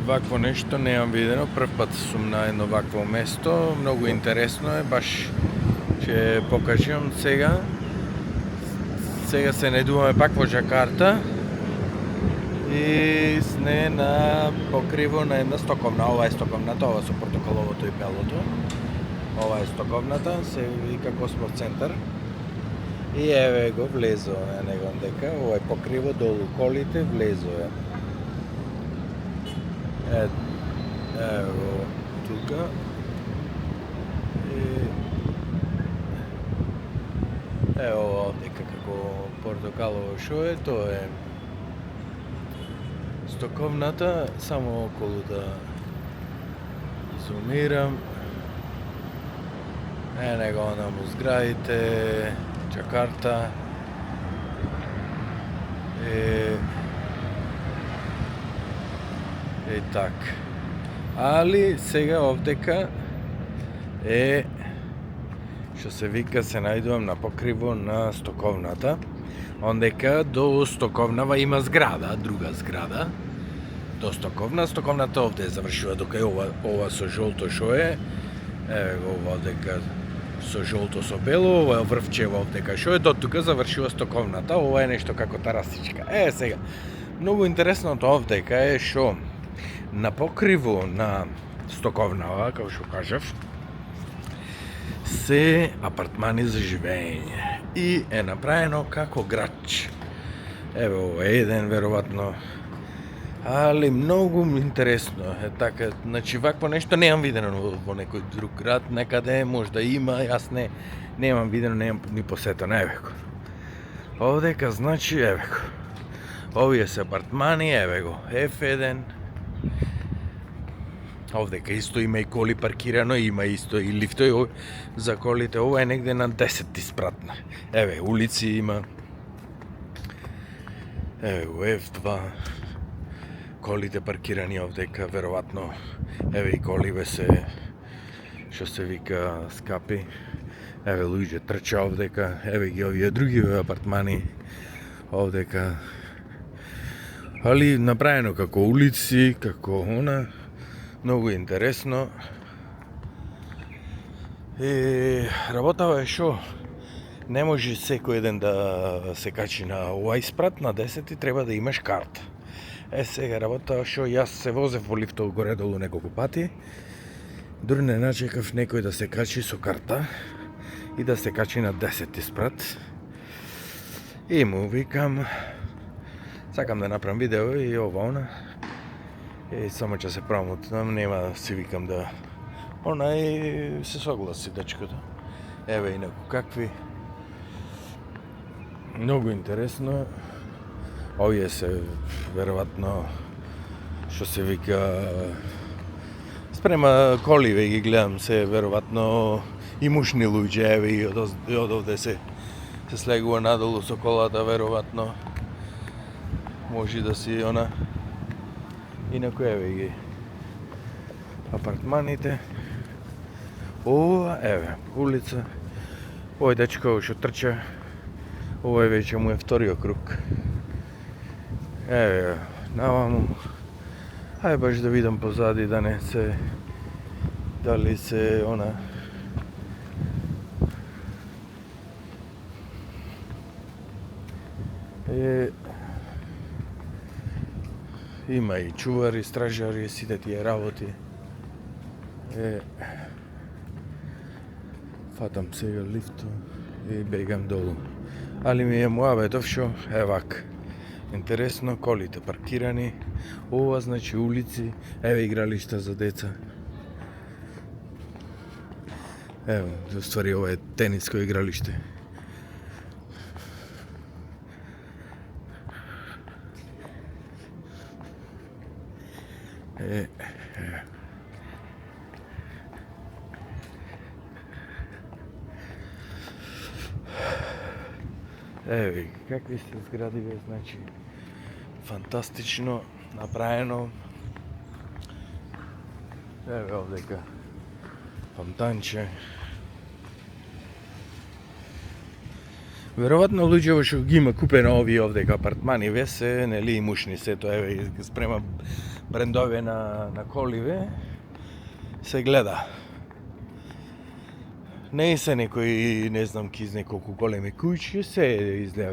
вакво нешто неам видено, прв пат сум на едно вакво место, многу интересно е, баш ќе покажам сега. Сега се најдуваме пак во Джакарта и сне на покриво на една стоковна. Ова е стоковната, ова со портокаловото и белото. Ова е стоковната, се вика Космос центар. И еве го влезоа него дека, ова е покриво долу колите, влезоа. Ево тука. Ево овдека како портокалово шо е, тоа е стоковната, само околу да зумирам. Него онаму зградите, Джакарта. И так. Али сега овдека е што се вика, се најдувам на покриво на стоковната. Ондека до стоковнава има зграда, друга зграда. До стоковната овде завршува, дока ова со жолто шо е. Еве го ова овдека со жолто со бело, ова е врвчево овдека шо е, до тука завршува стоковната. Ова е нешто како тарасичка. Сега, многу интересното овдека е шо на покриво на стоковнава, како што кажав, се апартмани за живење и е направено како градч. Еве ова е еден веројатно, али многу интересно е така, значи вакво нешто неам видено во некој друг град, некаде можда има, јас немам видено, немам ни посетено. Еве го. Овдека значи еве го. Овие се апартмани, еве го, F1. Овдека исто има и коли паркирано, има исто и лифтови за колите. Ова е негде на 10 спратна. Еве, улици има. Еве, F2. Колите паркирани овдека, веројатно. Еве и коливе се, што се вика, скапи. Еве, луѓе трча овдека. Еве ги овие други апартмани овдека. Али направено како улици, како она. Многу интересно. И работава е шо не може секој еден да се качи на овај спрат, на 10 треба да имаш карта. Сега работава шо јас се возев во лифтот горе долу неколку пати. Дури не начекав некој да се качи со карта и да се качи на 10 спрат. И му викам, сакам да направам видео и ова она. И само ќе се промутнам, нема да си викам да... Она и се согласи дечкото. Еве инаку какви. Многу интересно. Овие се веројатно што се вика спрема коливе ги гледам, се веројатно и мушни луѓе, еве и од овде се слегува надолу со колата, веројатно може да си она. Инаку еве ги апартманите. Ова еве улица. Овој дечко што трча, ова е веќе му е вториот круг. Еве наваму. Ајде баш да видам позади да не се, дали се она. Има и чувари, стражари, сите тие работи. Фатам сега лифто и бегам долу. Али ми е муабетов шо вак. Интересно, колите паркирани. Ова значи улици, еве игралишта за деца. Ево, ствари ова е тениско игралиште. Еве, какви се зградиве, значи фантастично направено. Еве овдека фонтанче. Веројатно луѓето што ги има купено овие овдека апартмани се нели имушни се тоа е спрема брендове на коливе се гледа. Не се некои, не знам, киз неколку големи куќи, се изгледа